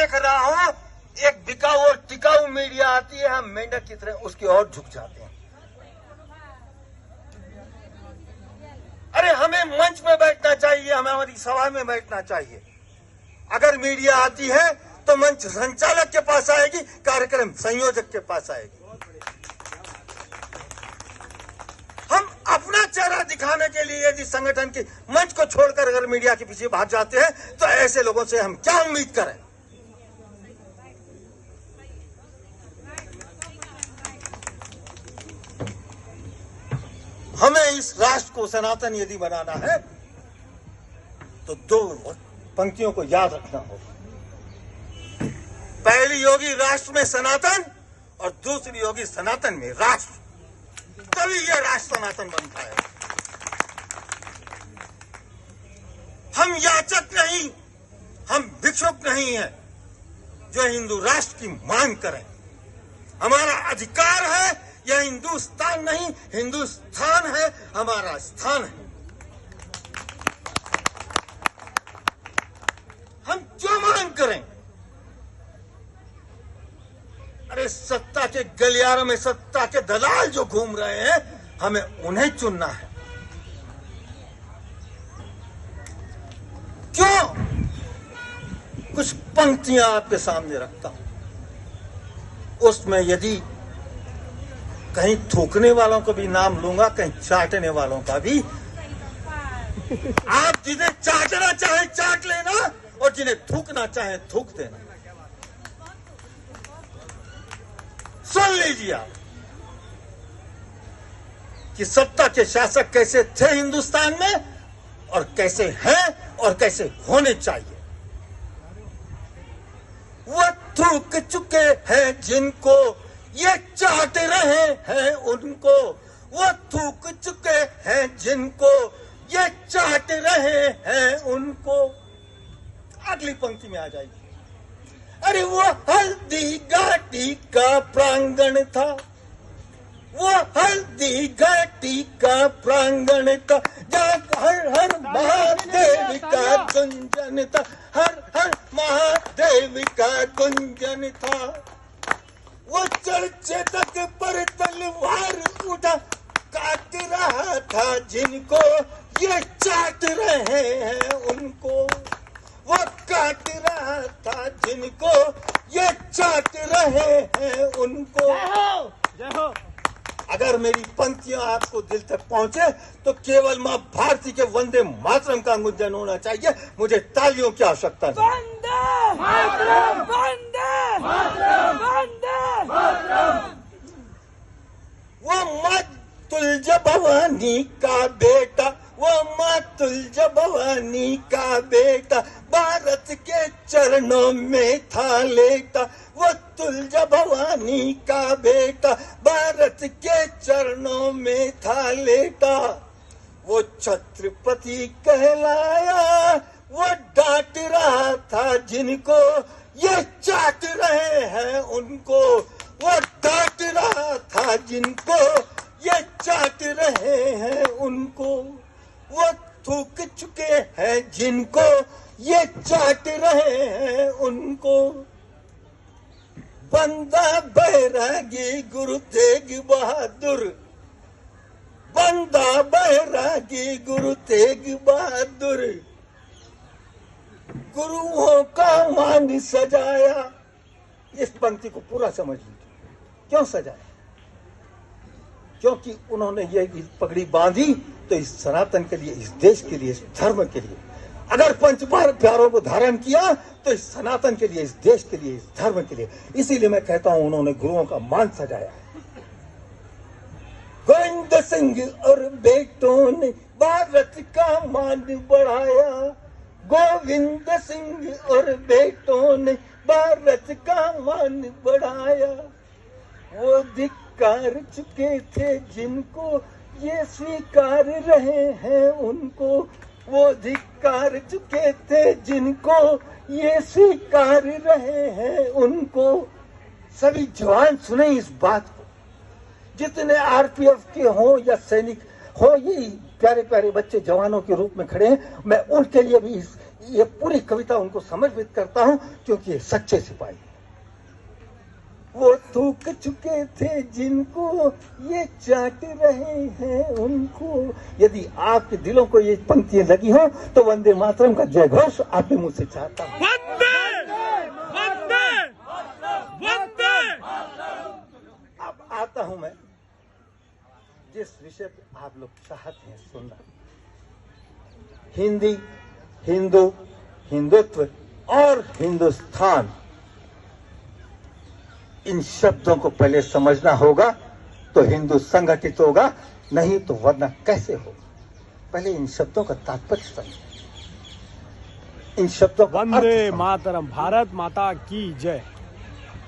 देख रहा हूं एक बिकाऊ और टिकाऊ मीडिया आती है, हम मेंढक की तरह उसकी ओर झुक जाते हैं। अरे हमें मंच में बैठना चाहिए, हमें हमारी सभा में बैठना चाहिए। अगर मीडिया आती है तो मंच संचालक के पास आएगी, कार्यक्रम संयोजक के पास आएगी। हम अपना चेहरा दिखाने के लिए यदि संगठन की मंच को छोड़कर अगर मीडिया के पीछे भाग जाते हैं तो ऐसे लोगों से हम क्या उम्मीद करें। हमें इस राष्ट्र को सनातन यदि बनाना है तो दो पंक्तियों को याद रखना होगा। पहली होगी राष्ट्र में सनातन और दूसरी होगी सनातन में राष्ट्र, तभी यह राष्ट्र सनातन बनता है। हम याचक नहीं, हम भिक्षुक नहीं हैं जो हिंदू राष्ट्र की मांग करें। हमारा अधिकार है, यह हिंदुस्तान नहीं हिंदुस्तान है, हमारा स्थान है। हम जो मांग करें, अरे सत्ता के गलियारों में सत्ता के दलाल जो घूम रहे हैं, हमें उन्हें चुनना है। क्यों? कुछ पंक्तियां आपके सामने रखता हूं, उसमें यदि कहीं थूकने वालों को भी नाम लूंगा, कहीं चाटने वालों का भी। आप जिन्हें चाटना चाहे चाट लेना और जिन्हें थूकना चाहे थूक देना। सुन लीजिए आप कि सत्ता के शासक कैसे थे हिंदुस्तान में और कैसे हैं और कैसे होने चाहिए। वो थूक चुके हैं जिनको ये चाट रहे हैं उनको, वो थूक चुके हैं जिनको ये चाट रहे हैं उनको। अगली पंक्ति में आ जाएगी। अरे वो हल्दी घाटी का प्रांगण था, वो हल्दी घाटी का प्रांगण था, जहाँ हर हर महादेव का गुंजन था, हर हर महादेव का गुंजन था। वो चर्चे तक पर तलवार उठा, काट रहा था जिनको ये चाट रहे हैं उनको, वो काट रहा था जिनको ये चाट रहे हैं उनको। जय हो। अगर मेरी पंक्तियां आपको दिल तक पहुंचे तो केवल मां भारती के वंदे मातरम का गुंजन होना चाहिए, मुझे तालियों की आवश्यकता नहीं। वंदे मातरम, वंदे मातरम, वंदे मातरम। वो मां तुल्ज भवानी का बेटा, वो मां तुल्ज भवानी का बेटा, भारत के चरणों में था लेटा, वो तुल्ज भवानी का बेटा, भारत के चरणों में था लेटा। वो छत्रपति कहलाया, वो डांट रहा था जिनको ये चाट रहे हैं उनको, वो डांट रहा था जिनको ये चाट रहे हैं उनको, वो थूक चुके हैं जिनको ये चाट रहे हैं उनको। बंदा बैरागी गुरु तेग बहादुर, बंदा बैरागी गुरु तेग बहादुर, गुरुओं का मान सजाया। इस पंक्ति को पूरा समझ लीजिए। क्यों सजाया? क्योंकि उन्होंने ये पगड़ी बांधी तो इस सनातन के लिए, इस देश के लिए, इस धर्म के लिए। अगर पंच प्यारों को धारण किया तो इस सनातन के लिए, इस देश के लिए, इस धर्म के लिए। इसीलिए मैं कहता हूं उन्होंने गुरुओं का मान सजाया। गोविंद सिंह और बेटों ने भारत का मान बढ़ाया, गोविंद सिंह और बेटों ने भारत का मान बढ़ाया। वो धिक्कार चुके थे जिनको ये स्वीकार रहे हैं उनको, वो धिक्कार चुके थे जिनको ये स्वीकार रहे हैं उनको। सभी जवान सुने इस बात को, जितने आरपीएफ के हों या सैनिक हो, ये प्यारे प्यारे बच्चे जवानों के रूप में खड़े हैं। मैं उनके लिए भी ये पूरी कविता उनको समर्पित करता हूं, क्योंकि ये सच्चे सिपाही हैं। वो थूक चुके थे जिनको ये चाट रहे हैं उनको। यदि आपके दिलों को ये पंक्तियां लगी हो तो वंदे मातरम का जय घोष आपके मुंह से चाहता हूं। वंदे वंदे वंदे। अब आता हूं मैं जिस विषय पे आप लोग चाहते हैं सुनना। हिंदी, हिंदू, हिंदुत्व और हिंदुस्तान, इन शब्दों को पहले समझना होगा तो हिंदू संगठित होगा, नहीं तो वरना कैसे होगा। पहले इन शब्दों का तात्पर्य समझें, इन शब्दों का अर्थ वंदे समझें। मातरम, भारत माता की जय।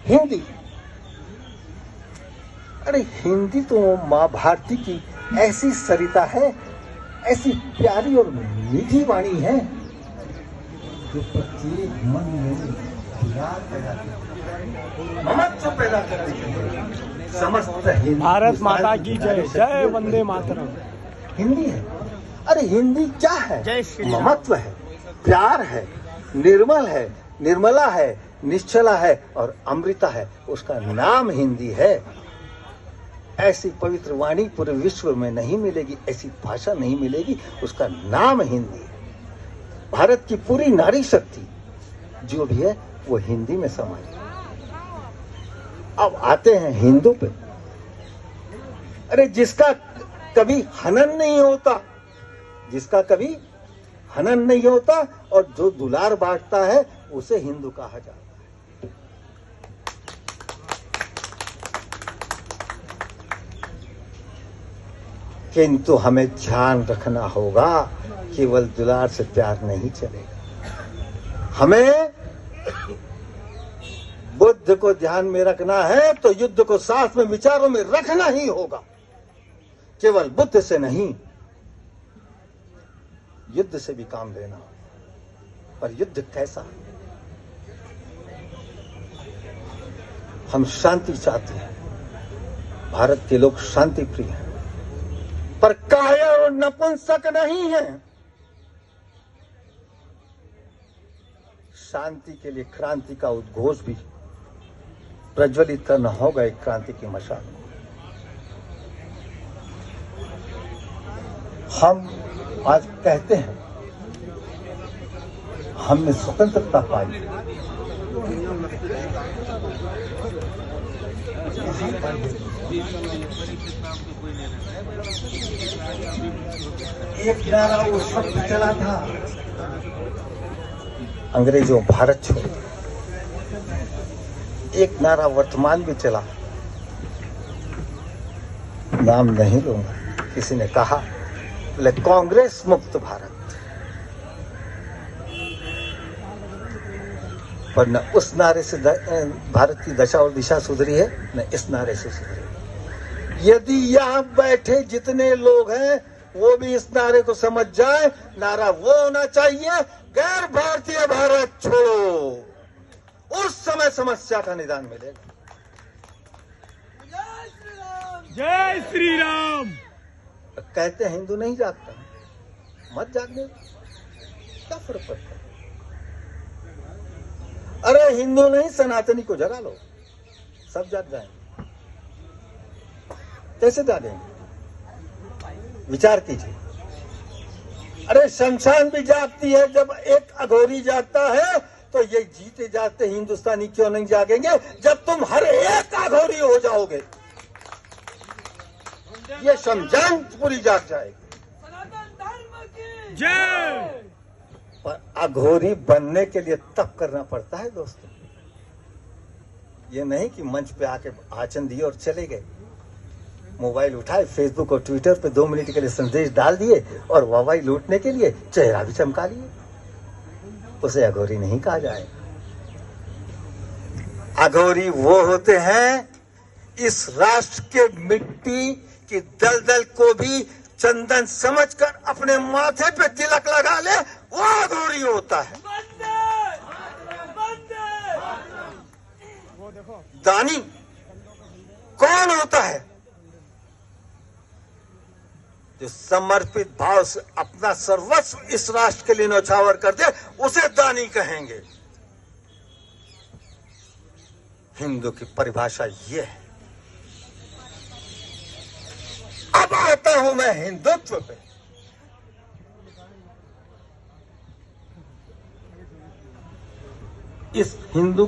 हिंदी, अरे हिंदी तो माँ भारती की ऐसी सरिता है, ऐसी प्यारी और मीठी वाणी है जो प्रत्येक मन में प्यार पैदा करती है, ममत्व पैदा करती है। समस्त हिंदू भारत माता की जय, जय वंदे मातरम। हिंदी है। अरे हिंदी क्या है? जय श्री राम। ममत्व है, प्यार है, निर्मल है, निर्मला है, निश्चला है और अमृता है। उसका नाम हिंदी है। ऐसी पवित्र वाणी पूरे विश्व में नहीं मिलेगी, ऐसी भाषा नहीं मिलेगी, उसका नाम हिंदी है। भारत की पूरी नारी शक्ति जो भी है वो हिंदी में समाई। अब आते हैं हिंदू पे। अरे जिसका कभी हनन नहीं होता, जिसका कभी हनन नहीं होता और जो दुलार बांटता है उसे हिंदू कहा जाता है। किंतु हमें ध्यान रखना होगा, केवल दुलार से प्यार नहीं चलेगा। हमें बुद्ध को ध्यान में रखना है तो युद्ध को साथ में विचारों में रखना ही होगा। केवल बुद्ध से नहीं, युद्ध से भी काम लेना होगा। पर युद्ध कैसा? हम शांति चाहते हैं, भारत के लोग शांति प्रिय हैं, पर कायर और नपुंसक नहीं है। शांति के लिए क्रांति का उद्घोष भी प्रज्वलित करना होगा, एक क्रांति की मशाल। हम आज कहते हैं हमने स्वतंत्रता पाई, एक नारा उस वक्त चला था, अंग्रेजों भारत छोड़ो। एक नारा वर्तमान भी चला, नाम नहीं लूंगा, किसी ने कहा बोले कांग्रेस मुक्त भारत। पर न उस नारे से भारत की दशा और दिशा सुधरी है, न इस नारे से सुधरी। यदि यहाँ बैठे जितने लोग हैं वो भी इस नारे को समझ जाए, नारा वो होना चाहिए, गैर भारतीय भारत छोड़ो। उस समय समस्या का निदान मिलेगा। जय श्री राम। कहते हैं हिंदू नहीं जागता, मत जागने, क्या फर्क पड़ता है? अरे हिंदू नहीं, सनातनी को जगा लो, सब जाग जाएंगे। कैसे जागेंगे? विचार कीजिए। अरे शमशान भी जागती है, जब एक अघोरी जागता है तो ये जीते जागते हिंदुस्तानी क्यों नहीं जागेंगे जब तुम हर एक अघोरी हो जाओगे? ये शमशान पूरी जाग जाएगी। जय। पर अघोरी बनने के लिए तप करना पड़ता है दोस्तों। ये नहीं कि मंच पे आके भाषण दिए और चले गए, मोबाइल उठाए, फेसबुक और ट्विटर पे 2 मिनट के लिए संदेश डाल दिए और वाहवाही लूटने के लिए चेहरा भी चमका लिए। उसे अघोरी नहीं कहा जाएगा। अघोरी वो होते हैं इस राष्ट्र के मिट्टी की दलदल को भी चंदन समझकर अपने माथे पे तिलक लगा ले, वो अघोरी होता है। दानी कौन होता है? जो समर्पित भाव से अपना सर्वस्व इस राष्ट्र के लिए न्यौछावर कर दे, उसे दानी कहेंगे। हिंदू की परिभाषा ये है। अब आता हूं मैं हिंदुत्व पे। इस हिंदू